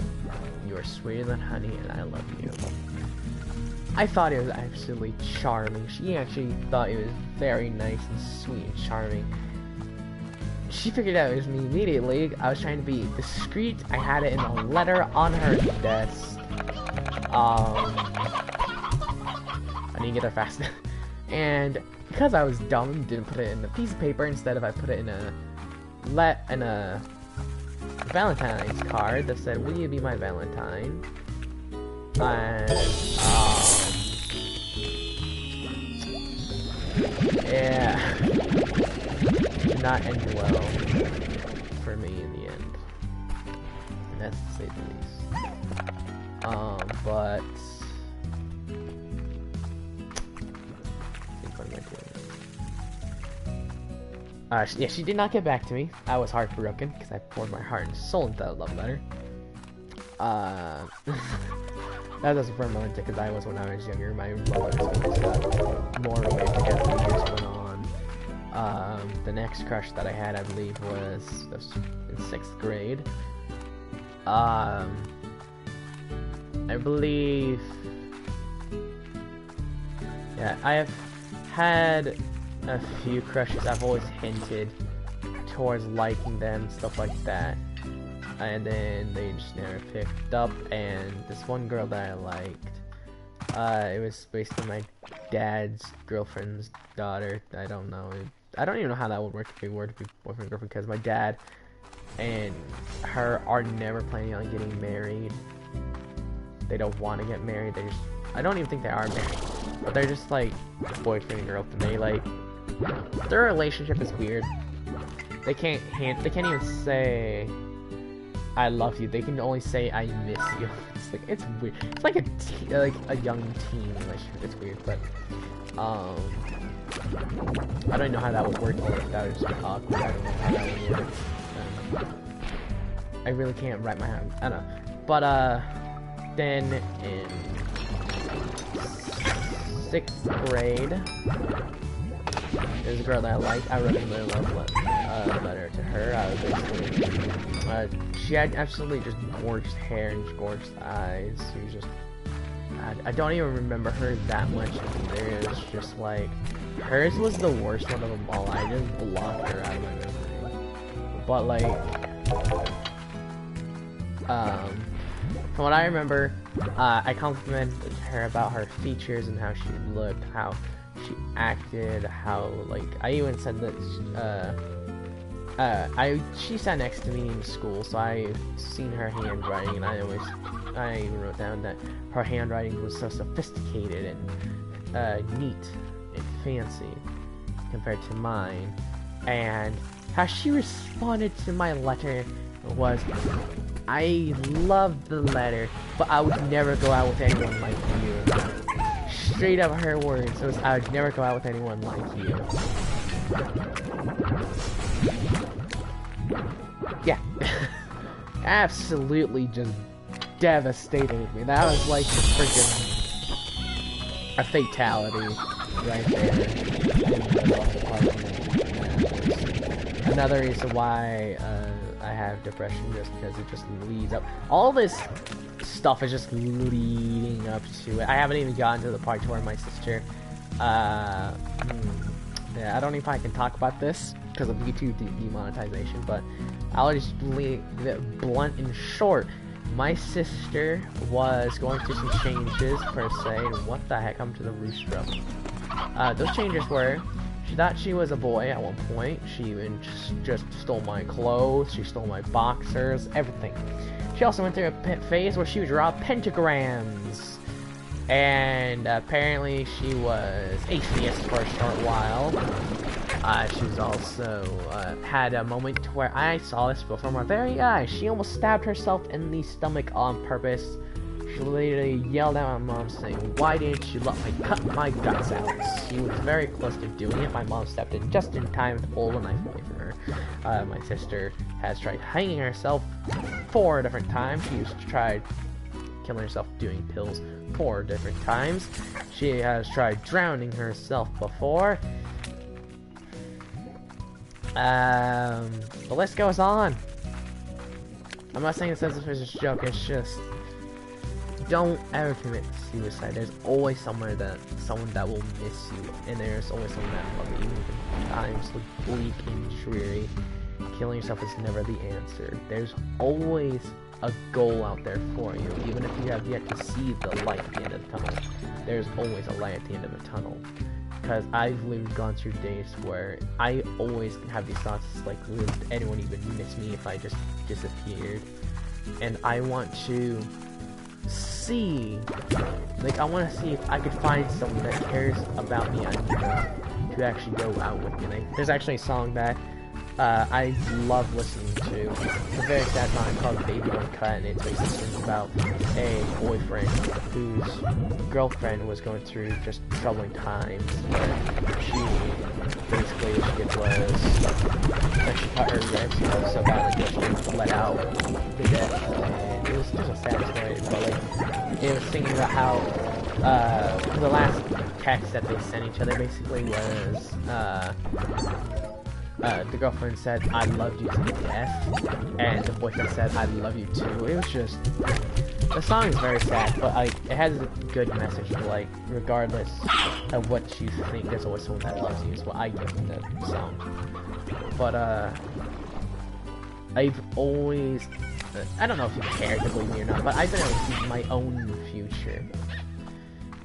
You are sweeter than honey, and I love you." I thought it was absolutely charming. She actually thought it was very nice and sweet and charming. She figured out it was me immediately. I was trying to be discreet. I had it in a letter on her desk. I didn't get there fast enough. And because I was dumb and didn't put it in a piece of paper, instead of I put it in a Valentine's card that said, "Will you be my Valentine?" And yeah, did not end well for me in the end. And that's to say the least. But yeah, she did not get back to me. I was heartbroken because I poured my heart and soul into that love letter. That was very romantic because I was when I was younger. My love letters got more romantic as the years went on. The next crush that I had, I believe, was in 6th grade. I believe, yeah, I have had a few crushes. I've always hinted towards liking them, stuff like that, and then they just never picked up. And this one girl that I liked, it was based on my dad's girlfriend's daughter. I don't even know how that would work if we were to be boyfriend girlfriend, because my dad and her are never planning on getting married. They don't want to get married. I don't even think they are married, but they're just like boyfriend and girlfriend. They like, their relationship is weird. They can't even say I love you. They can only say I miss you. It's weird. It's like a young teen relationship. It's weird, but I don't know how that would work, or if that was just awkward. I don't know how that would work. I really can't wrap my hand. I don't know. But then in 6th grade, there's a girl that I liked. I wrote a letter to her. I was basically, she had absolutely just gorgeous hair and gorgeous eyes. She was just, I don't even remember her that much either. It was just like, hers was the worst one of them all. I just blocked her out of my memory. But like, from what I remember, I complimented her about her features and how she looked, how she acted, how, like, I even said that, she sat next to me in school, so I seen her handwriting, and I even wrote down that her handwriting was so sophisticated and, neat and fancy compared to mine, and how she responded to my letter was, I love the letter, but I would never go out with anyone like you. Straight up her words was, I would never go out with anyone like you. Yeah. Absolutely just devastated me. That was like freaking a fatality right there. Another reason why I have depression, just because it just leads up. All this stuff is just leading up to it. I haven't even gotten to the part where my sister, yeah, I don't know if I can talk about this because of YouTube demonetization, but I'll just leave it blunt and short. My sister was going through some changes, per se, and what the heck, I'm to the rooster up. Those changes were, she thought she was a boy at one point. She even just stole my clothes, she stole my boxers, everything. She also went through a phase where she would draw pentagrams. And apparently she was atheist for a short while. She was also, had a moment where I saw this before my very eyes. She almost stabbed herself in the stomach on purpose. She literally yelled at my mom saying, "Why didn't you let me cut my guts out?" She was very close to doing it. My mom stepped in just in time to pull the knife away from her. My sister has tried hanging herself 4 different times. She's tried killing herself doing pills 4 different times. She has tried drowning herself before. The list goes on. I'm not saying this as if it's a joke, it's just, don't ever commit suicide. There's always someone that will miss you, and there's always someone that will love you, even if times look bleak and dreary. Killing yourself is never the answer. There's always a goal out there for you, even if you have yet to see the light at the end of the tunnel. There's always a light at the end of the tunnel. Because I've gone through days where I always have these thoughts like, would anyone even miss me if I just disappeared? And I want to see, like, I want to see if I could find someone that cares about me enough to actually go out with me. There's actually a song that I love listening to. It's a very sad song called Baby Don't Cut, and it's basically about a boyfriend whose girlfriend was going through just troubling times, where she basically, what she did was, like, she cut her wrist so badly that she let out the death, and it was just a sad story, but like, it was thinking about how, the last text that they sent each other basically was, the girlfriend said, "I loved you to death," and the boyfriend said, "I love you too." It was just, the song is very sad, but like, it has a good message, like, regardless of what you think, there's always someone that loves you, is what I get from that song. But, I've always, I don't know if you care to believe me or not, but I've been able to see my own future.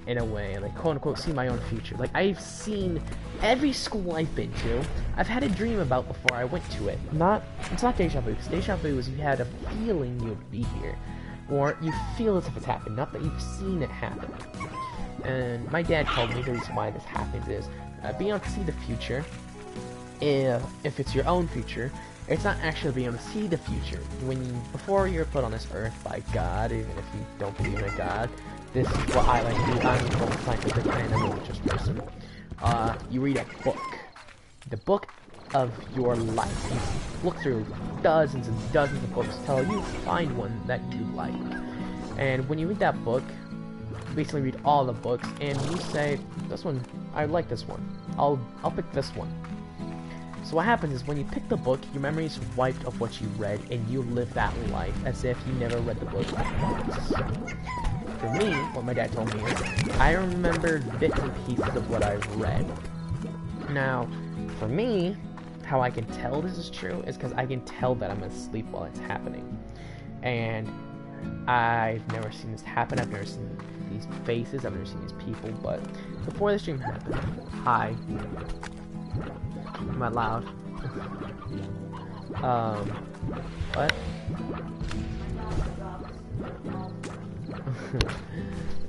In a way, like, quote-unquote, see my own future. Like, I've seen every school I've been to, I've had a dream about before I went to it. It's not deja vu, because deja vu is you had a feeling you'd be here. Or you feel as if it's happened, not that you've seen it happen. And my dad told me the reason why this happens is, being able to see the future if it's your own future, it's not actually being able to see the future. Before you're put on this earth by God, even if you don't believe in a God, this is what I like to do. I'm both scientific and a religious person. You read a book. The book of your life. You look through dozens and dozens of books till you find one that you like. And when you read that book, you basically read all the books, and you say, this one, I like this one. I'll pick this one. So what happens is when you pick the book, your memory is wiped of what you read, and you live that life as if you never read the book once. For me, what my dad told me is, I remember bits and pieces of what I've read. Now, for me, how I can tell this is true is because I can tell that I'm asleep while it's happening. And I've never seen this happen, I've never seen these faces, I've never seen these people, but before this dream happened, hi. Am I loud? What?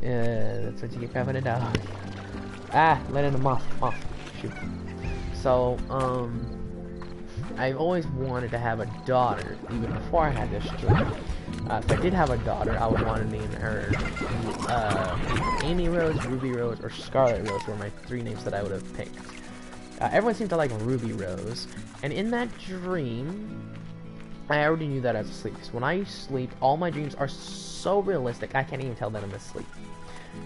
Yeah, that's what you get having a dog. Ah, let in the moth. Shoot. So, I've always wanted to have a daughter, even before I had this dream. If I did have a daughter, I would want to name her Amy Rose, Ruby Rose, or Scarlet Rose were my 3 names that I would have picked. Everyone seemed to like Ruby Rose, and in that dream, I already knew that I was asleep. Because when I sleep, all my dreams are so realistic, I can't even tell that I'm asleep.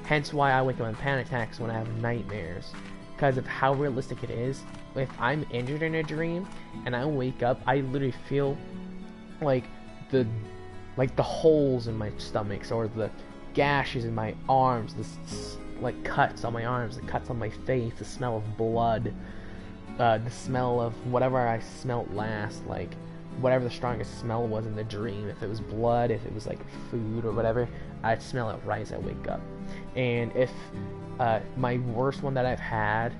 Hence why I wake up in panic attacks when I have nightmares. Because of how realistic it is. If I'm injured in a dream, and I wake up, I literally feel like the holes in my stomachs, or the gashes in my arms, like cuts on my arms, the cuts on my face, the smell of blood, the smell of whatever I smelled last, like whatever the strongest smell was in the dream. If it was blood, if it was like food or whatever, I'd smell it right as I wake up. And if my worst one that I've had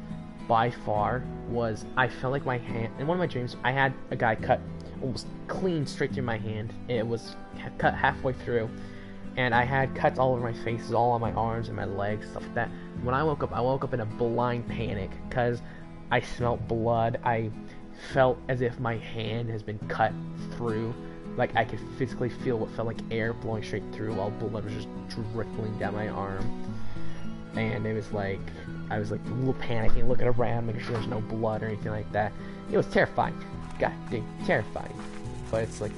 by far was, I felt like my hand, in one of my dreams, I had a guy cut almost clean straight through my hand. It was cut halfway through, and I had cuts all over my face, all on my arms and my legs, stuff like that. When I woke up in a blind panic because I smelled blood. I felt as if my hand has been cut through. Like I could physically feel what felt like air blowing straight through while blood was just trickling down my arm. And it was like, I was like a little panicking, looking around, making sure there's no blood or anything like that. It was terrifying. God dang, terrifying. But it's like,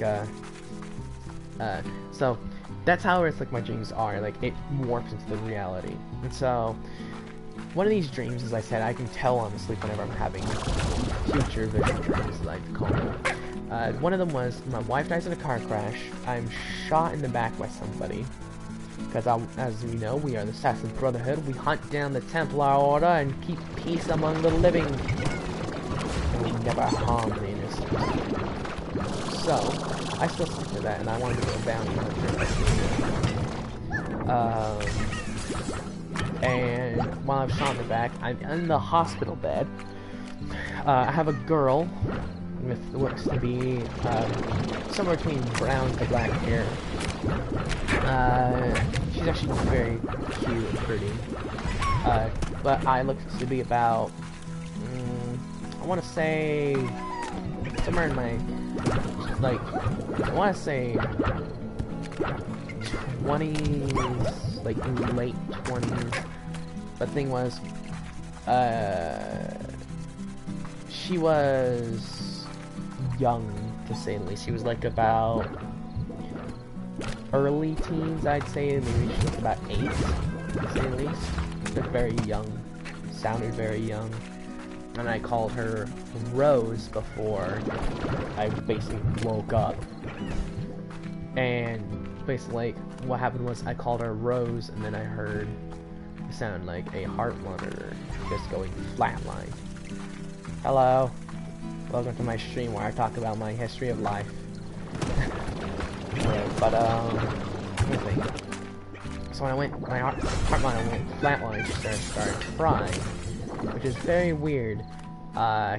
so that's how it's like my dreams are. Like it warps into the reality. And so, one of these dreams, as I said, I can tell I'm asleep whenever I'm having future vision dreams, as I call them. One of them was, my wife dies in a car crash. I'm shot in the back by somebody. Because, as we know, we are the Assassin Brotherhood. We hunt down the Templar Order and keep peace among the living. And we never harm the innocent. So, I still stick to that, and I wanted to go bounty hunter. And while I'm shot in the back, I'm in the hospital bed. I have a girl with what looks to be somewhere between brown to black hair. She's actually very cute and pretty. But I look to be about, I want to say, somewhere in my, like, I want to say 20s, like late 20s. But the thing was, she was young, to say the least. She was like about early teens, I'd say. Maybe she was about 8, to say the least. But very young. Sounded very young. And I called her Rose before I basically woke up. And basically, what happened was I called her Rose, and then I heard it sound like a heart monitor just going flatline. Hello. Welcome to my stream where I talk about my history of life. But, so when my heart monitor went flatline, she started crying, which is very weird,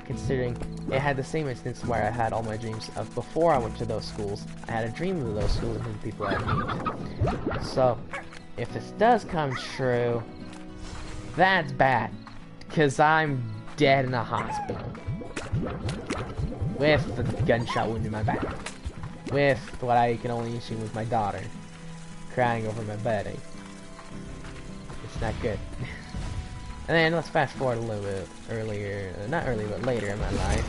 considering it had the same instance where I had all my dreams of before I went to those schools. I had a dream of those schools and the people I met. So, if this does come true, that's bad, because I'm dead in a hospital. with the gunshot wound in my back, with what I can only assume was my daughter crying over my bed. It's not good. And then let's fast forward a little bit earlier, not early, but later in my life.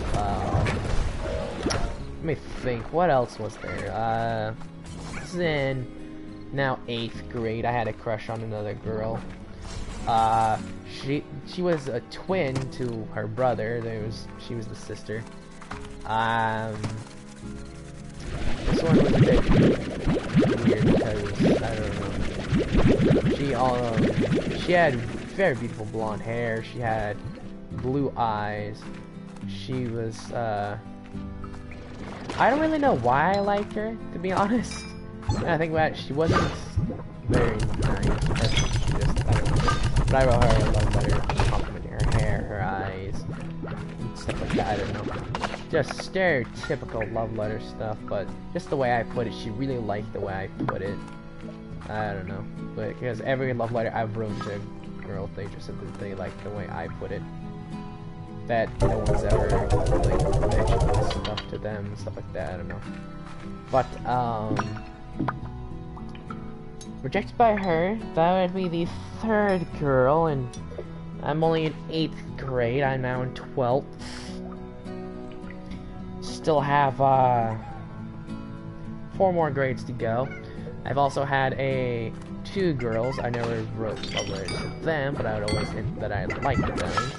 Let me think, what else was there? This is in now 8th grade. I had a crush on another girl. She was a twin to her brother. She was the sister. This one was a bit weird because I don't know. She had very beautiful blonde hair. She had blue eyes. She was I don't really know why I liked her, to be honest. And I think about it, she wasn't very nice person. She just, I don't know. But I wrote her a love letter complimenting her hair, her eyes, and stuff like that. I don't know. Just stereotypical love letter stuff, but just the way I put it, she really liked the way I put it. I don't know. But because every love letter I've wrote to a girl, they just said that they liked the way I put it. That no one's ever like mentioned this stuff to them and stuff like that. I don't know. But rejected by her. That would be the 3rd girl, and I'm only in 8th grade. I'm now in 12th. Still have 4 more grades to go. I've also had 2 girls. I never wrote love letters to them, but I would always hint that I liked them.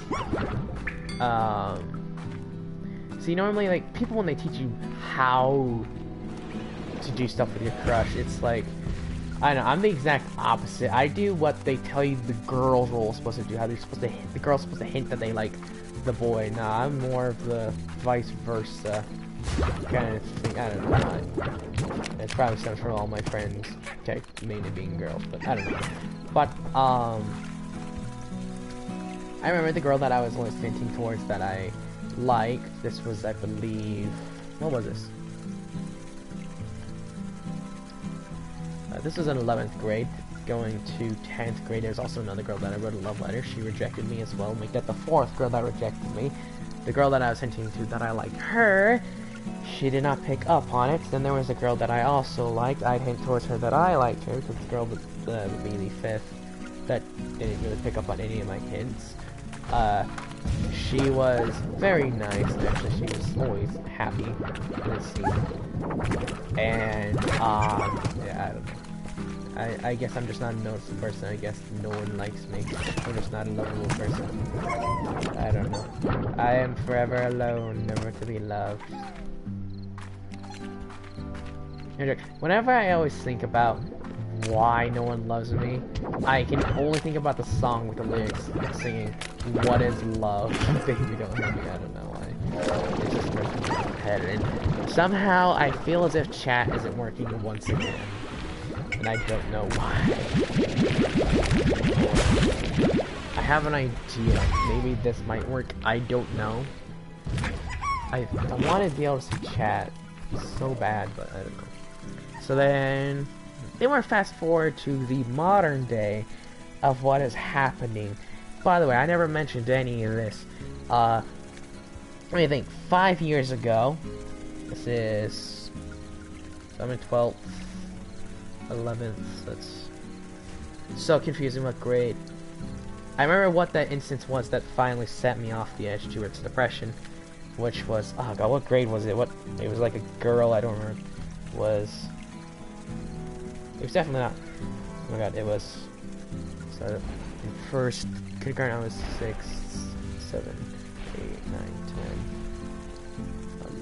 See, normally, like, people, when they teach you how to do stuff with your crush, it's like, I don't know, I'm the exact opposite. I do what they tell you the girl's role is supposed to do, how they're supposed to, the girl's supposed to hint that they like the boy. Nah, I'm more of the vice versa kind of thing. I don't know. It probably stems from all my friends, mainly being girls, but I don't know. But, I remember the girl that I was always hinting towards that I liked. This was, I believe, what was this? This was in 11th grade, going to 10th grade. There's also another girl that I wrote a love letter. She rejected me as well. Make that the 4th girl that rejected me. The girl that I was hinting to that I liked her, she did not pick up on it. Then there was a girl that I also liked. I'd hint towards her that I liked her, because the girl would be the 5th that didn't really pick up on any of my hints. She was very nice, actually. She was always happy to see. And, yeah, I don't know. I guess I'm just not a noticeable person. I guess no one likes me. I'm just not a lovable person. I don't know. I am forever alone, never to be loved. Whenever I always think about why no one loves me, I can only think about the song with the lyrics singing, "What is love? Baby, don't hurt me." I don't know why. It's just working in my head. And somehow I feel as if chat isn't working once again. And I don't know why. I have an idea. Maybe this might work. I don't know. I want to be able to see chat so bad, but I don't know. So then we're fast forward to the modern day of what is happening. By the way, I never mentioned any of this. Let me think. 5 years ago, this is, so I'm in 12th, 11th. That's so confusing. What grade? I remember what that instance was that finally set me off the edge towards depression, which was, oh god, what grade was it? What? It was like a girl. I don't remember. It was definitely not. Oh my god, it was. So in first kindergarten, I was 6, 7, 8, 9, 10,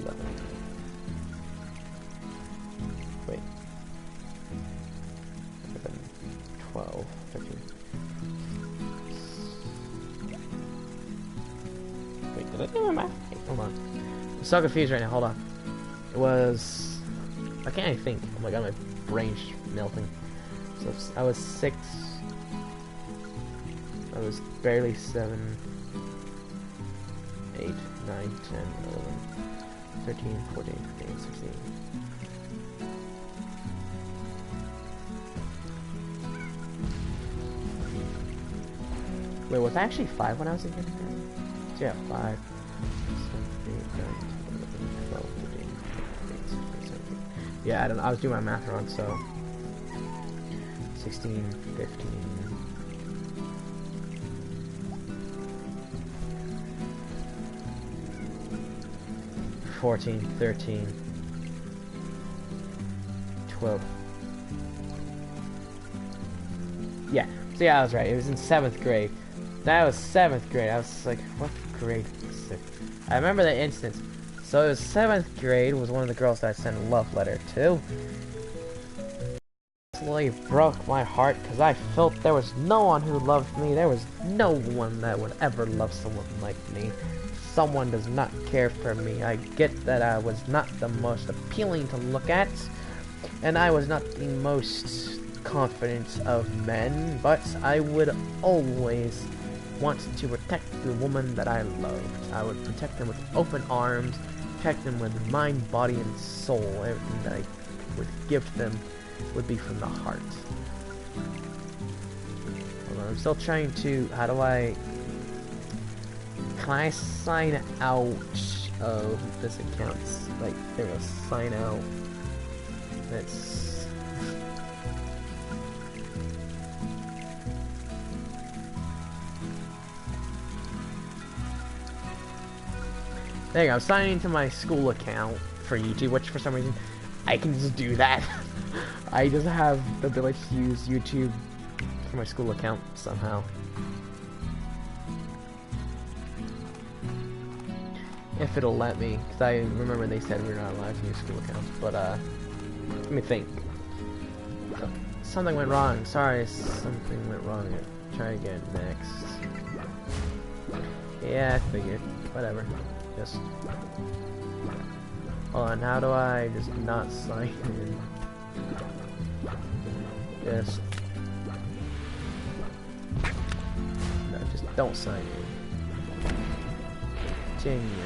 11. Wait. 11, 12, 13. Wait, did I do my math? Wait, hold on. I'm so confused right now. Hold on. It was. I can't even think. Oh my god, my brain's melting. So I was 6. I was barely 7, 8, 9, 10, 11, 13, 14, 15, 16. Wait, was I actually 5 when I was in kindergarten? Yeah, 5. Yeah, I don't know. I was doing my math wrong, so 16, 15. 14, 13, 12. Yeah, so yeah, I was right. It was in 7th grade. That was 7th grade. I was like, what grade is it? I remember the instance. So it was 7th grade, was one of the girls that I sent a love letter to. Absolutely broke my heart because I felt there was no one who loved me. There was no one that would ever love someone like me. Someone does not care for me. I get that I was not the most appealing to look at, and I was not the most confident of men, but I would always want to protect the woman that I loved. I would protect them with open arms, protect them with mind, body, and soul. Everything that I would give them would be from the heart. Hold on, I'm still trying to... How do I... Can I sign out of this account? Like, there we go, sign out. That's... There you go, I'm signing into my school account for YouTube, which for some reason, I can just do that. I just have the ability to use YouTube for my school account somehow. If it'll let me, because I remember they said we're not allowed to use school accounts, but let me think. Something went wrong, sorry, something went wrong. Try again next. Yeah, I figured, whatever, just... Hold on, how do I just not sign in? Just... No, just don't sign in. Continue.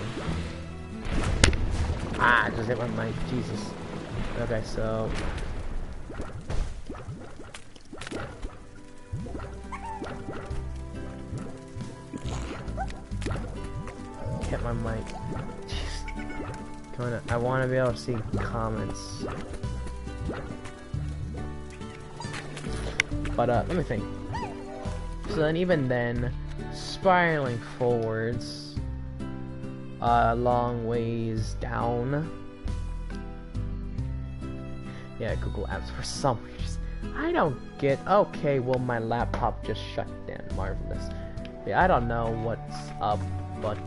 Ah, just hit my mic, Jesus. Okay, so... Hit my mic. Jeez. I want to be able to see comments. But, let me think. So then, even then, spiraling forwards... long ways down. Yeah, Google Apps for some reason. I don't get... Okay, well, my laptop just shut down. Marvelous. Yeah, I don't know what's up, but,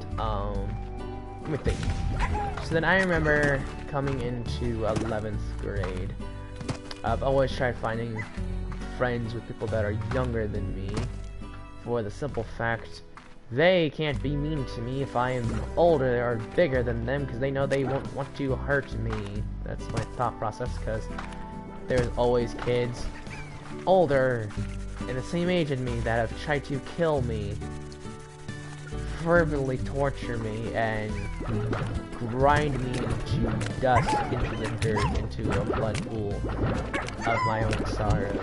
let me think. So then I remember coming into 11th grade. I've always tried finding friends with people that are younger than me, for the simple fact they can't be mean to me if I am older or bigger than them, because they know they won't want to hurt me. That's my thought process, because there's always kids older and the same age as me that have tried to kill me, verbally torture me, and grind me into dust, into the dirt, into a blood pool of my own sorrows.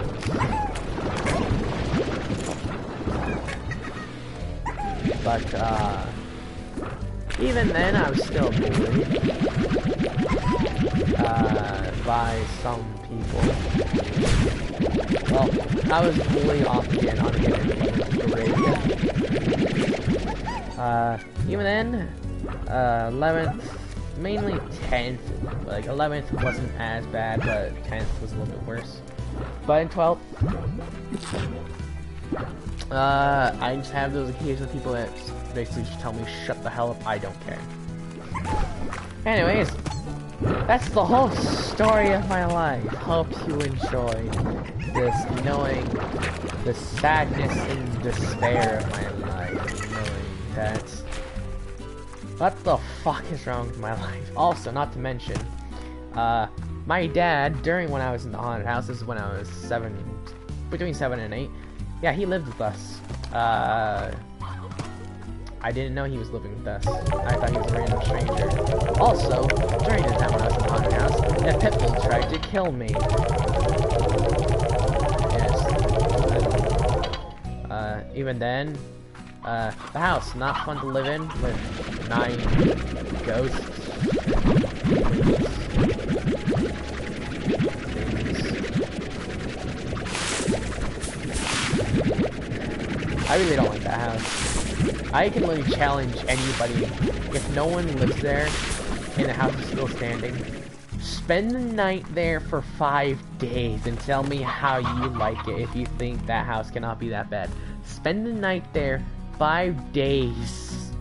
But, even then, I was still bullied, by some people. Well, I was bullied off again, on again in 11th grade. Even then, 11th, mainly 10th, like, 11th wasn't as bad, but 10th was a little bit worse. But in 12th, I just have those occasional people that basically just tell me, shut the hell up, I don't care. Anyways, that's the whole story of my life. Hope you enjoyed this, knowing the sadness and despair of my life, knowing that... What the fuck is wrong with my life? Also, not to mention, my dad, during when I was in the haunted house, this is when I was between 7 and 8, yeah, he lived with us. I didn't know he was living with us. I thought he was a random stranger. Also, during the time when I was in the haunted house, a pit bull tried to kill me. Yes. Even then, The house, not fun to live in with 9 ghosts. I really don't like that house. I can literally challenge anybody, if no one lives there and the house is still standing, spend the night there for 5 days and tell me how you like it if you think that house cannot be that bad. Spend the night there 5 days.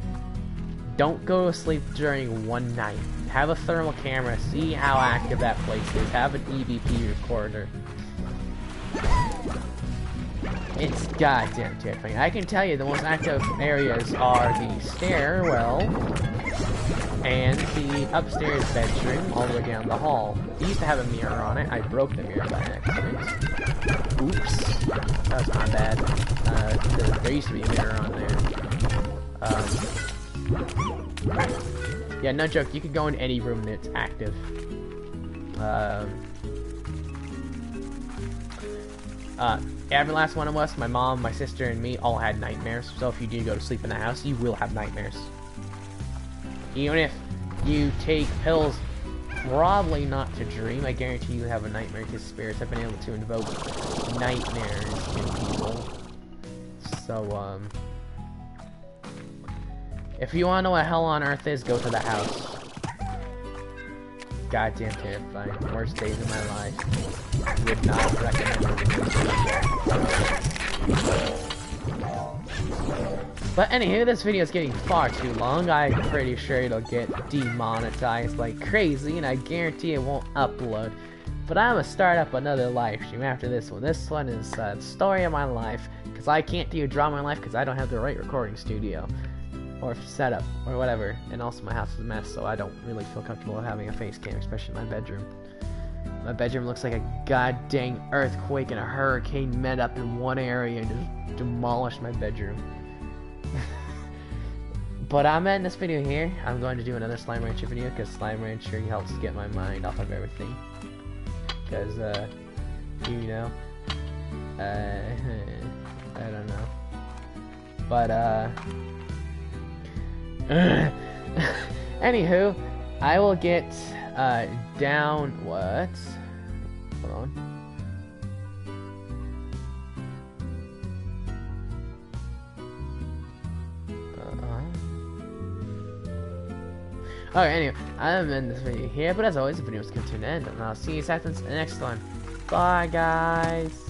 Don't go to sleep during one night. Have a thermal camera, see how active that place is. Have an EVP recorder. It's goddamn terrifying. I can tell you the most active areas are the stairwell and the upstairs bedroom all the way down the hall. It used to have a mirror on it. I broke the mirror by accident. Oops. That was my bad. There used to be a mirror on there. Yeah, no joke. You could go in any room that's active. Every last one of us, my mom, my sister, and me, all had nightmares. So if you do go to sleep in the house, you will have nightmares. Even if you take pills, probably not to dream, I guarantee you have a nightmare because spirits have been able to invoke nightmares in people. So, if you want to know what hell on earth is, go to the house. Goddamn terrifying. Worst days of my life. Would not recommend it. But anywho, this video is getting far too long. I'm pretty sure it'll get demonetized like crazy, and I guarantee it won't upload. But I'm gonna start up another live stream after this one. This one is the story of my life, because I can't do drama in life because I don't have the right recording studio or setup or whatever. And also my house is a mess, so I don't really feel comfortable having a face cam, especially in my bedroom. My bedroom looks like a goddamn earthquake and a hurricane met up in one area and just demolished my bedroom. But I'm ending this video here. I'm going to do another Slime Rancher video because Slime Rancher helps get my mind off of everything. Because, you know, I don't know. But, anywho, I will get, down, what? Hold on. Okay, anyway, I'm in this video here, but as always, the video is going to an end, and I'll see you guys in the next one. Bye, guys!